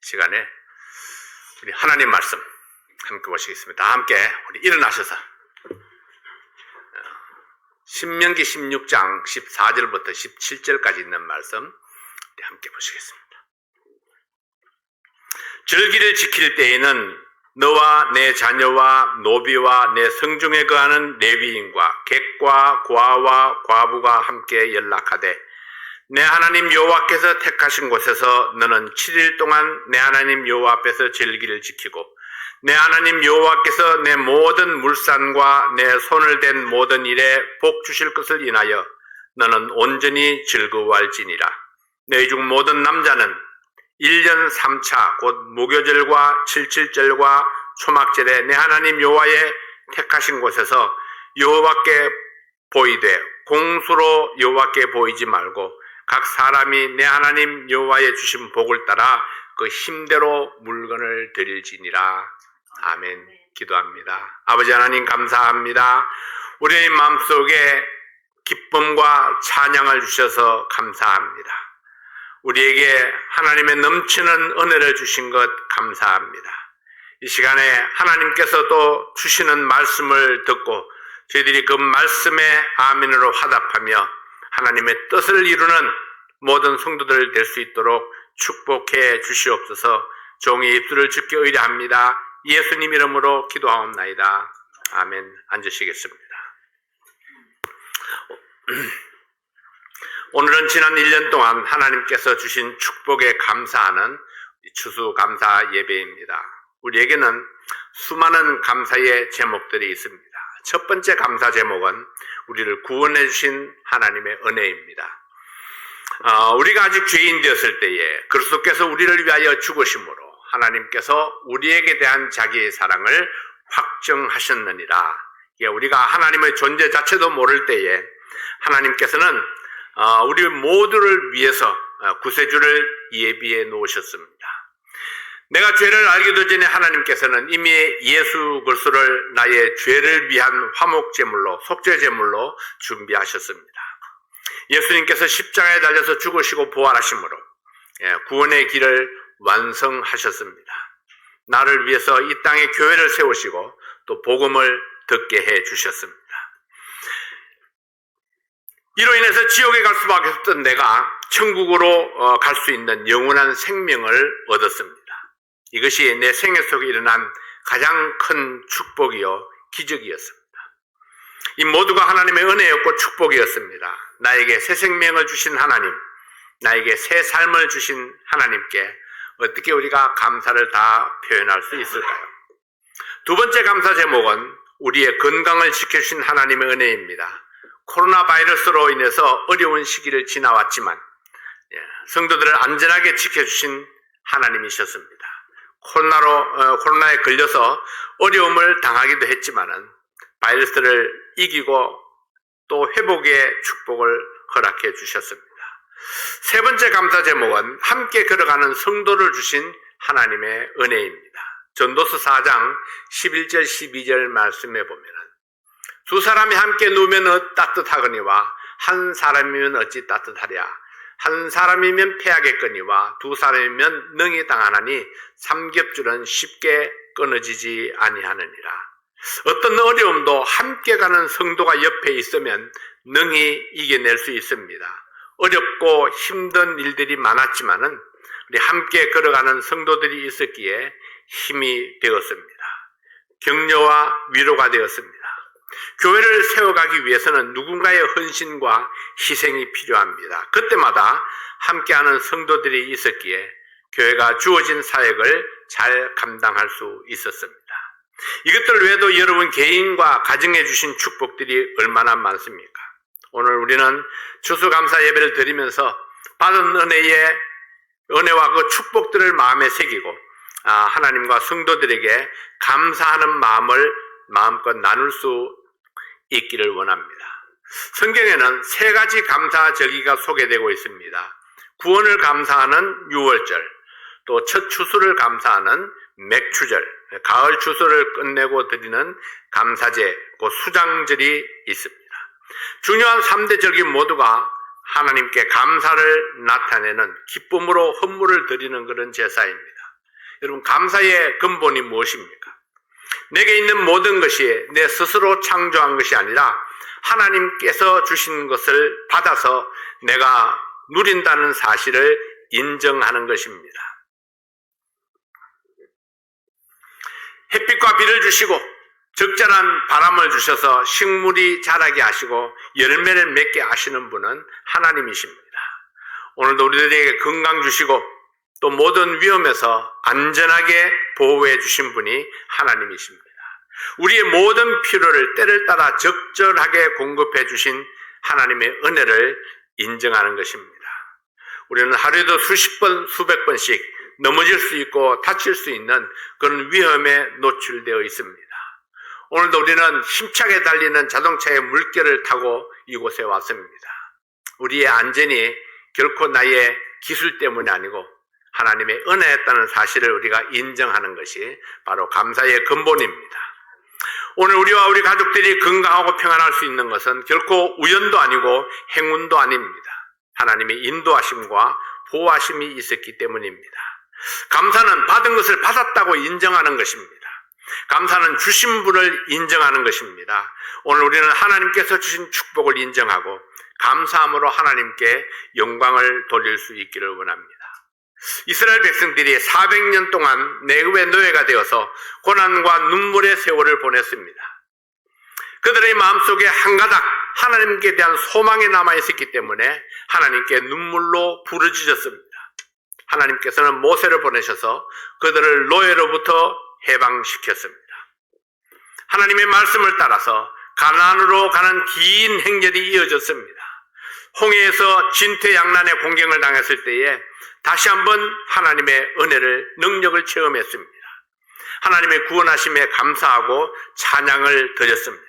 시간에 우리 하나님 말씀 함께 보시겠습니다. 다 함께 우리 일어나셔서 신명기 16장 14절부터 17절까지 있는 말씀 우리 함께 보시겠습니다. 절기를 지킬 때에는 너와 내 자녀와 노비와 내 성중에 거하는 레위인과 객과 고아와 과부가 함께 연락하되 내 하나님 여호와께서 택하신 곳에서 너는 7일 동안 내 하나님 여호와 앞에서 절기를 지키고 내 하나님 여호와께서 내 모든 물산과 내 손을 댄 모든 일에 복 주실 것을 인하여 너는 온전히 즐거워할지니라. 너희 중 모든 남자는 1년 3차 곧 무교절과 77절과 초막절에 내 하나님 여호와의 택하신 곳에서 여호와께 보이되 공수로 여호와께 보이지 말고 각 사람이 내 하나님 여호와의 주신 복을 따라 그 힘대로 물건을 드릴지니라. 아멘. 기도합니다. 아버지 하나님 감사합니다. 우리의 마음속에 기쁨과 찬양을 주셔서 감사합니다. 우리에게 하나님의 넘치는 은혜를 주신 것 감사합니다. 이 시간에 하나님께서 또 주시는 말씀을 듣고 저희들이 그 말씀에 아멘으로 화답하며 하나님의 뜻을 이루는 모든 성도들 될 수 있도록 축복해 주시옵소서. 종의 입술을 주께 의뢰합니다. 예수님 이름으로 기도하옵나이다. 아멘. 앉으시겠습니다. 오늘은 지난 1년 동안 하나님께서 주신 축복에 감사하는 추수감사 예배입니다. 우리에게는 수많은 감사의 제목들이 있습니다. 첫 번째 감사 제목은 우리를 구원해 주신 하나님의 은혜입니다. 우리가 아직 죄인 되었을 때에 그리스도께서 우리를 위하여 죽으심으로 하나님께서 우리에게 대한 자기의 사랑을 확정하셨느니라. 우리가 하나님의 존재 자체도 모를 때에 하나님께서는 우리 모두를 위해서 구세주를 예비해 놓으셨습니다. 내가 죄를 알기도 전에 하나님께서는 이미 예수 그리스도를 나의 죄를 위한 화목제물로 속죄제물로 준비하셨습니다. 예수님께서 십자가에 달려서 죽으시고 부활하심으로 구원의 길을 완성하셨습니다. 나를 위해서 이 땅에 교회를 세우시고 또 복음을 듣게 해 주셨습니다. 이로 인해서 지옥에 갈 수밖에 없던 내가 천국으로 갈 수 있는 영원한 생명을 얻었습니다. 이것이 내 생애 속에 일어난 가장 큰 축복이요 기적이었습니다. 이 모두가 하나님의 은혜였고 축복이었습니다. 나에게 새 생명을 주신 하나님, 나에게 새 삶을 주신 하나님께 어떻게 우리가 감사를 다 표현할 수 있을까요? 두 번째 감사 제목은 우리의 건강을 지켜주신 하나님의 은혜입니다. 코로나 바이러스로 인해서 어려운 시기를 지나왔지만 성도들을 안전하게 지켜주신 하나님이셨습니다. 코로나에 걸려서 어려움을 당하기도 했지만은 바이러스를 이기고 또 회복의 축복을 허락해 주셨습니다. 세 번째 감사 제목은 함께 걸어가는 성도를 주신 하나님의 은혜입니다. 전도서 4장 11절 12절 말씀에 보면은 두 사람이 함께 누우면 따뜻하거니와 한 사람이면 어찌 따뜻하랴. 한 사람이면 패하겠거니와 두 사람이면 능히 당하나니 삼겹줄은 쉽게 끊어지지 아니하느니라. 어떤 어려움도 함께 가는 성도가 옆에 있으면 능히 이겨낼 수 있습니다. 어렵고 힘든 일들이 많았지만은 우리 함께 걸어가는 성도들이 있었기에 힘이 되었습니다. 격려와 위로가 되었습니다. 교회를 세워가기 위해서는 누군가의 헌신과 희생이 필요합니다. 그때마다 함께하는 성도들이 있었기에 교회가 주어진 사역을 잘 감당할 수 있었습니다. 이것들 외에도 여러분 개인과 가정에 주신 축복들이 얼마나 많습니까? 오늘 우리는 추수감사 예배를 드리면서 받은 은혜와 그 축복들을 마음에 새기고 하나님과 성도들에게 감사하는 마음을 마음껏 나눌 수 있기를 원합니다. 성경에는 세 가지 감사 절기가 소개되고 있습니다. 구원을 감사하는 유월절, 또 첫 추수를 감사하는 맥추절, 가을 추수를 끝내고 드리는 감사제, 그 수장절이 있습니다. 중요한 3대 절기 모두가 하나님께 감사를 나타내는 기쁨으로 헌물을 드리는 그런 제사입니다. 여러분, 감사의 근본이 무엇입니까? 내게 있는 모든 것이 내 스스로 창조한 것이 아니라 하나님께서 주신 것을 받아서 내가 누린다는 사실을 인정하는 것입니다. 햇빛과 비를 주시고 적절한 바람을 주셔서 식물이 자라게 하시고 열매를 맺게 하시는 분은 하나님이십니다. 오늘도 우리들에게 건강 주시고 또 모든 위험에서 안전하게 보호해 주신 분이 하나님이십니다. 우리의 모든 필요를 때를 따라 적절하게 공급해 주신 하나님의 은혜를 인정하는 것입니다. 우리는 하루에도 수십 번, 수백 번씩 넘어질 수 있고 다칠 수 있는 그런 위험에 노출되어 있습니다. 오늘도 우리는 힘차게 달리는 자동차의 물결을 타고 이곳에 왔습니다. 우리의 안전이 결코 나의 기술 때문이 아니고 하나님의 은혜였다는 사실을 우리가 인정하는 것이 바로 감사의 근본입니다. 오늘 우리와 우리 가족들이 건강하고 평안할 수 있는 것은 결코 우연도 아니고 행운도 아닙니다. 하나님의 인도하심과 보호하심이 있었기 때문입니다. 감사는 받은 것을 받았다고 인정하는 것입니다. 감사는 주신 분을 인정하는 것입니다. 오늘 우리는 하나님께서 주신 축복을 인정하고 감사함으로 하나님께 영광을 돌릴 수 있기를 원합니다. 이스라엘 백성들이 400년 동안 내국의 노예가 되어서 고난과 눈물의 세월을 보냈습니다. 그들의 마음속에 한 가닥 하나님께 대한 소망이 남아있었기 때문에 하나님께 눈물로 부르짖었습니다. 하나님께서는 모세를 보내셔서 그들을 노예로부터 해방시켰습니다. 하나님의 말씀을 따라서 가나안으로 가는 긴 행렬이 이어졌습니다. 홍해에서 진퇴양난의 공경을 당했을 때에 다시 한번 하나님의 은혜를, 능력을 체험했습니다. 하나님의 구원하심에 감사하고 찬양을 드렸습니다.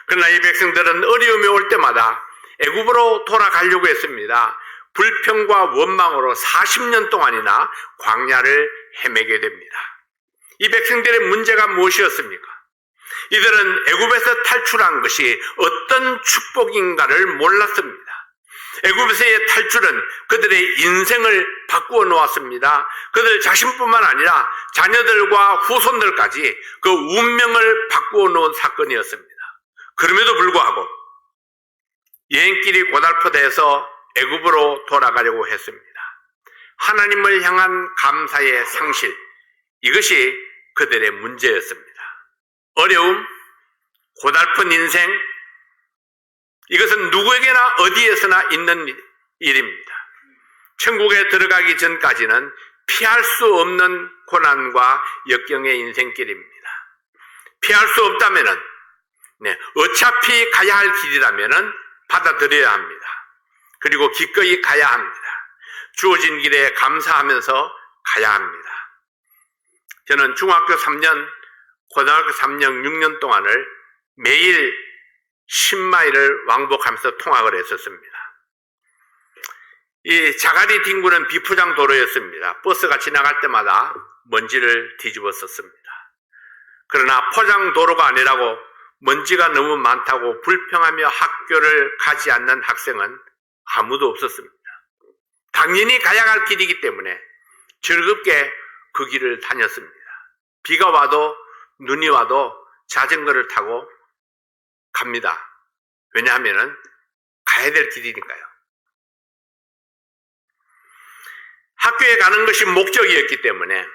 그러나 이 백성들은 어려움이 올 때마다 애굽으로 돌아가려고 했습니다. 불평과 원망으로 40년 동안이나 광야를 헤매게 됩니다. 이 백성들의 문제가 무엇이었습니까? 이들은 애굽에서 탈출한 것이 어떤 축복인가를 몰랐습니다. 애굽에서의 탈출은 그들의 인생을 바꾸어 놓았습니다. 그들 자신뿐만 아니라 자녀들과 후손들까지 그 운명을 바꾸어 놓은 사건이었습니다. 그럼에도 불구하고 여행길이 고달프다해서 애굽으로 돌아가려고 했습니다. 하나님을 향한 감사의 상실, 이것이 그들의 문제였습니다. 어려움, 고달픈 인생, 이것은 누구에게나 어디에서나 있는 일입니다. 천국에 들어가기 전까지는 피할 수 없는 고난과 역경의 인생길입니다. 피할 수 없다면은, 어차피 가야 할 길이라면은 받아들여야 합니다. 그리고 기꺼이 가야 합니다. 주어진 길에 감사하면서 가야 합니다. 저는 중학교 3년, 고등학교 3년, 6년 동안을 매일 10마일을 왕복하면서 통학을 했었습니다. 이 자갈이 뒹구는 비포장 도로였습니다. 버스가 지나갈 때마다 먼지를 뒤집었었습니다. 그러나 포장 도로가 아니라고 먼지가 너무 많다고 불평하며 학교를 가지 않는 학생은 아무도 없었습니다. 당연히 가야 할 길이기 때문에 즐겁게 그 길을 다녔습니다. 비가 와도 눈이 와도 자전거를 타고 갑니다. 왜냐하면 가야 될 길이니까요. 학교에 가는 것이 목적이었기 때문에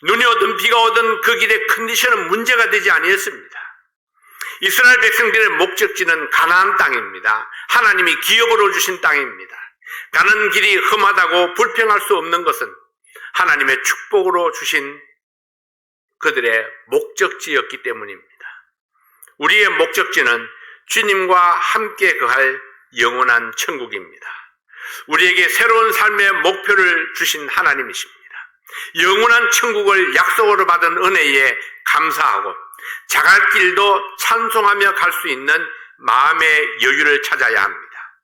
눈이 오든 비가 오든 그 길의 컨디션은 문제가 되지 아니었습니다. 이스라엘 백성들의 목적지는 가나안 땅입니다. 하나님이 기업으로 주신 땅입니다. 가는 길이 험하다고 불평할 수 없는 것은 하나님의 축복으로 주신 그들의 목적지였기 때문입니다. 우리의 목적지는 주님과 함께 거할 영원한 천국입니다. 우리에게 새로운 삶의 목표를 주신 하나님이십니다. 영원한 천국을 약속으로 받은 은혜에 감사하고 자갈 길도 찬송하며 갈 수 있는 마음의 여유를 찾아야 합니다.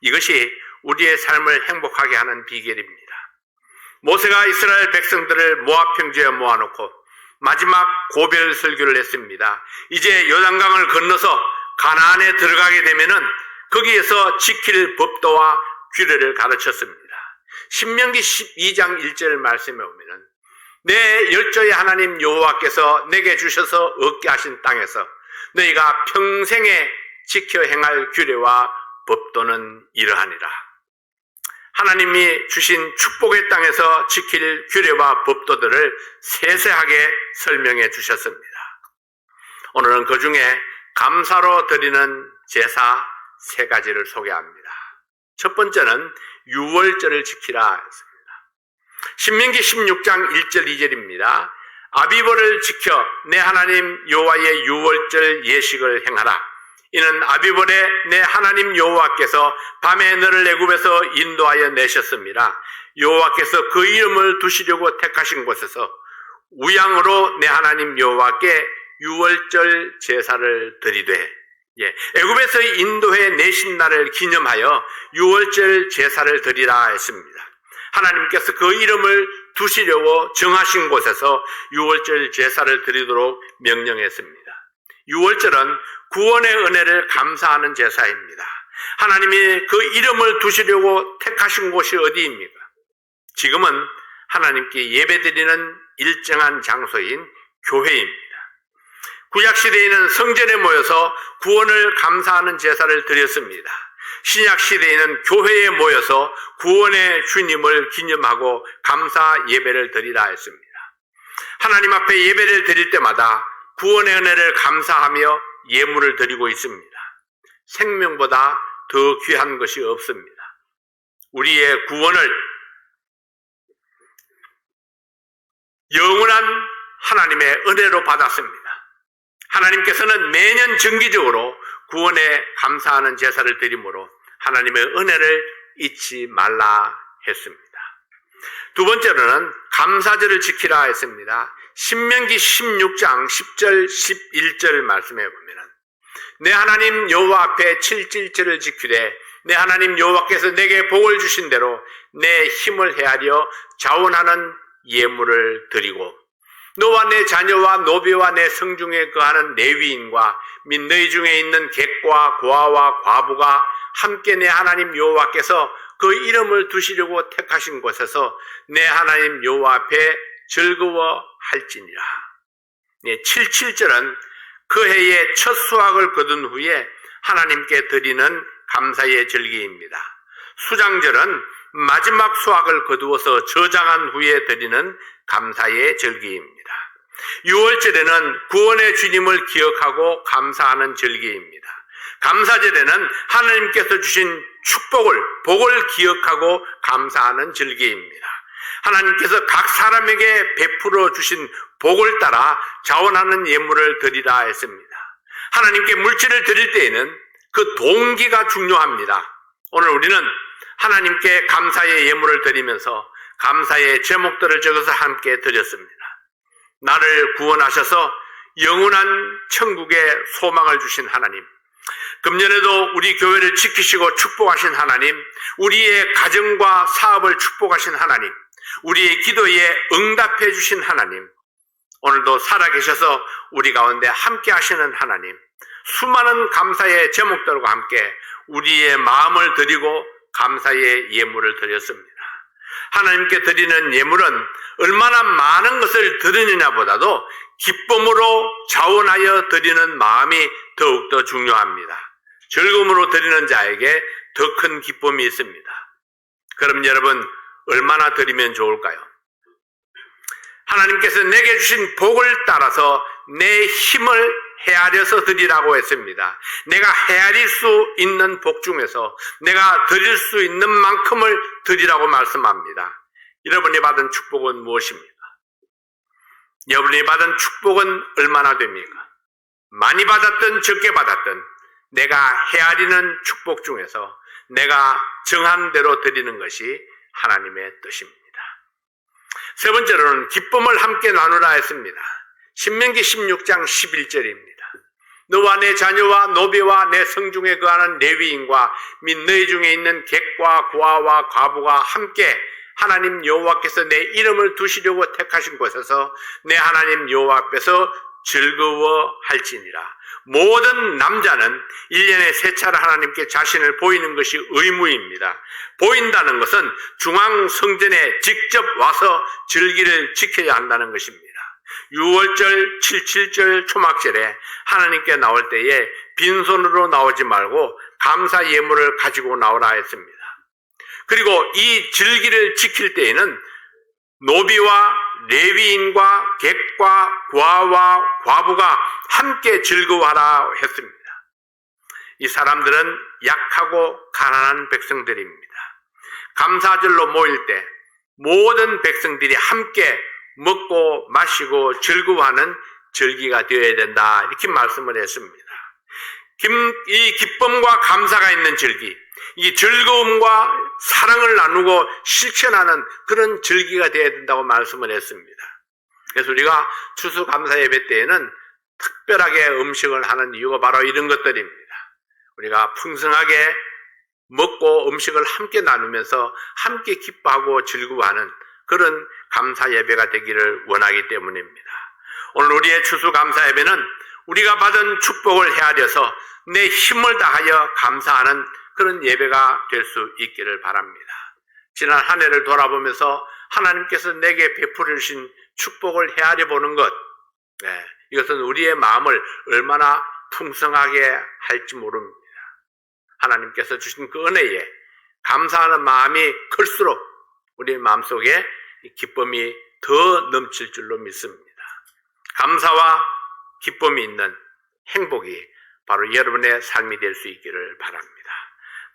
이것이 우리의 삶을 행복하게 하는 비결입니다. 모세가 이스라엘 백성들을 모압 평지에 모아놓고 마지막 고별 설교를 했습니다. 이제 요단강을 건너서 가나안에 들어가게 되면은 거기에서 지킬 법도와 규례를 가르쳤습니다. 신명기 12장 1절 말씀에 보면은 내 열조의 하나님 여호와께서 내게 주셔서 얻게 하신 땅에서 너희가 평생에 지켜 행할 규례와 법도는 이러하니라. 하나님이 주신 축복의 땅에서 지킬 규례와 법도들을 세세하게 설명해 주셨습니다. 오늘은 그 중에 감사로 드리는 제사 3가지를 소개합니다. 첫 번째는 유월절을 지키라 했습니다. 신명기 16장 1절 2절입니다. 아비벌을 지켜 내 하나님 여호와의 유월절 예식을 행하라. 이는 아비벌에 내 하나님 여호와께서 밤에 너를 애굽에서 인도하여 내셨습니다. 여호와께서 그 이름을 두시려고 택하신 곳에서 우양으로 내 하나님 여호와께 유월절 제사를 드리되, 애굽에서 인도해 내신 날을 기념하여 유월절 제사를 드리라 했습니다. 하나님께서 그 이름을 두시려고 정하신 곳에서 유월절 제사를 드리도록 명령했습니다. 유월절은 구원의 은혜를 감사하는 제사입니다. 하나님이 그 이름을 두시려고 택하신 곳이 어디입니까? 지금은 하나님께 예배드리는 일정한 장소인 교회입니다. 구약시대에는 성전에 모여서 구원을 감사하는 제사를 드렸습니다. 신약시대에는 교회에 모여서 구원의 주님을 기념하고 감사 예배를 드리라 했습니다. 하나님 앞에 예배를 드릴 때마다 구원의 은혜를 감사하며 예물을 드리고 있습니다. 생명보다 더 귀한 것이 없습니다. 우리의 구원을 영원한 하나님의 은혜로 받았습니다. 하나님께서는 매년 정기적으로 구원에 감사하는 제사를 드림으로 하나님의 은혜를 잊지 말라 했습니다. 두 번째로는 감사절을 지키라 했습니다. 신명기 16장 10절 11절 말씀해 보면은 내 하나님 여호와 앞에 칠칠절을 지키되 내 하나님 여호와께서 내게 복을 주신 대로 내 힘을 헤아려 자원하는 예물을 드리고 너와 내 자녀와 노비와 내 성중에 거하는 레위인과 및 너희 중에 있는 객과 고아와 과부가 함께 내 하나님 여호와께서 그 이름을 두시려고 택하신 곳에서 내 하나님 여호와 앞에 즐거워할지니라. 77절은 그 해의 첫 수확을 거둔 후에 하나님께 드리는 감사의 절기입니다. 수장절은 마지막 수확을 거두어서 저장한 후에 드리는 감사의 절기입니다. 유월절에는 구원의 주님을 기억하고 감사하는 절기입니다. 감사절에는 하나님께서 주신 복을 기억하고 감사하는 절기입니다. 하나님께서 각 사람에게 베풀어 주신 복을 따라 자원하는 예물을 드리라 했습니다. 하나님께 물질을 드릴 때에는 그 동기가 중요합니다. 오늘 우리는 하나님께 감사의 예물을 드리면서 감사의 제목들을 적어서 함께 드렸습니다. 나를 구원하셔서 영원한 천국의 소망을 주신 하나님, 금년에도 우리 교회를 지키시고 축복하신 하나님, 우리의 가정과 사업을 축복하신 하나님, 우리의 기도에 응답해 주신 하나님, 오늘도 살아계셔서 우리 가운데 함께 하시는 하나님, 수많은 감사의 제목들과 함께 우리의 마음을 드리고 감사의 예물을 드렸습니다. 하나님께 드리는 예물은 얼마나 많은 것을 드리느냐 보다도 기쁨으로 자원하여 드리는 마음이 더욱더 중요합니다. 즐거움으로 드리는 자에게 더 큰 기쁨이 있습니다. 그럼 여러분, 얼마나 드리면 좋을까요? 하나님께서 내게 주신 복을 따라서 내 힘을 헤아려서 드리라고 했습니다. 내가 헤아릴 수 있는 복 중에서 내가 드릴 수 있는 만큼을 드리라고 말씀합니다. 여러분이 받은 축복은 무엇입니까? 여러분이 받은 축복은 얼마나 됩니까? 많이 받았든 적게 받았든 내가 헤아리는 축복 중에서 내가 정한 대로 드리는 것이 하나님의 뜻입니다. 세 번째로는 기쁨을 함께 나누라 했습니다. 신명기 16장 11절입니다. 너와 내 자녀와 노비와 내 성중에 거하는 레위인과 및 너희 중에 있는 객과 고아와 과부가 함께 하나님 여호와께서 내 이름을 두시려고 택하신 곳에서 내 하나님 여호와 앞에서 즐거워할지니라. 모든 남자는 1년에 3차례 하나님께 자신을 보이는 것이 의무입니다. 보인다는 것은 중앙성전에 직접 와서 절기를 지켜야 한다는 것입니다. 6월절, 77절, 초막절에 하나님께 나올 때에 빈손으로 나오지 말고 감사 예물을 가지고 나오라 했습니다. 그리고 이 절기를 지킬 때에는 노비와 레위인과 객과 과와 과부가 함께 즐거워하라 했습니다. 이 사람들은 약하고 가난한 백성들입니다. 감사절로 모일 때 모든 백성들이 함께 먹고 마시고 즐거워하는 절기가 되어야 된다, 이렇게 말씀을 했습니다. 이 기쁨과 감사가 있는 절기, 이 즐거움과 사랑을 나누고 실천하는 그런 절기가 되어야 된다고 말씀을 했습니다. 그래서 우리가 추수감사 예배 때에는 특별하게 음식을 하는 이유가 바로 이런 것들입니다. 우리가 풍성하게 먹고 음식을 함께 나누면서 함께 기뻐하고 즐거워하는 그런 감사 예배가 되기를 원하기 때문입니다. 오늘 우리의 추수감사 예배는 우리가 받은 축복을 헤아려서 내 힘을 다하여 감사하는 그런 예배가 될 수 있기를 바랍니다. 지난 한 해를 돌아보면서 하나님께서 내게 베풀어 주신 축복을 헤아려 보는 것, 이것은 우리의 마음을 얼마나 풍성하게 할지 모릅니다. 하나님께서 주신 그 은혜에 감사하는 마음이 클수록 우리의 마음속에 기쁨이 더 넘칠 줄로 믿습니다. 감사와 기쁨이 있는 행복이 바로 여러분의 삶이 될 수 있기를 바랍니다.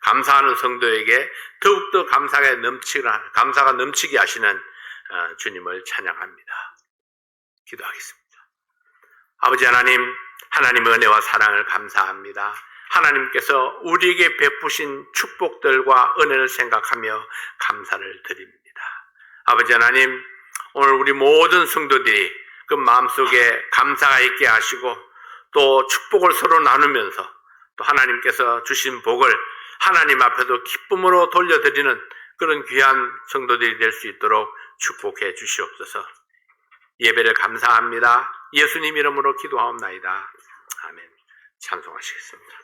감사하는 성도에게 더욱더 감사가 넘치게 하시는 주님을 찬양합니다. 기도하겠습니다. 아버지 하나님, 하나님의 은혜와 사랑을 감사합니다. 하나님께서 우리에게 베푸신 축복들과 은혜를 생각하며 감사를 드립니다. 아버지 하나님, 오늘 우리 모든 성도들이 그 마음속에 감사가 있게 하시고 또 축복을 서로 나누면서 또 하나님께서 주신 복을 하나님 앞에도 기쁨으로 돌려드리는 그런 귀한 성도들이 될 수 있도록 축복해 주시옵소서. 예배를 감사합니다. 예수님 이름으로 기도하옵나이다. 아멘. 찬송하시겠습니다.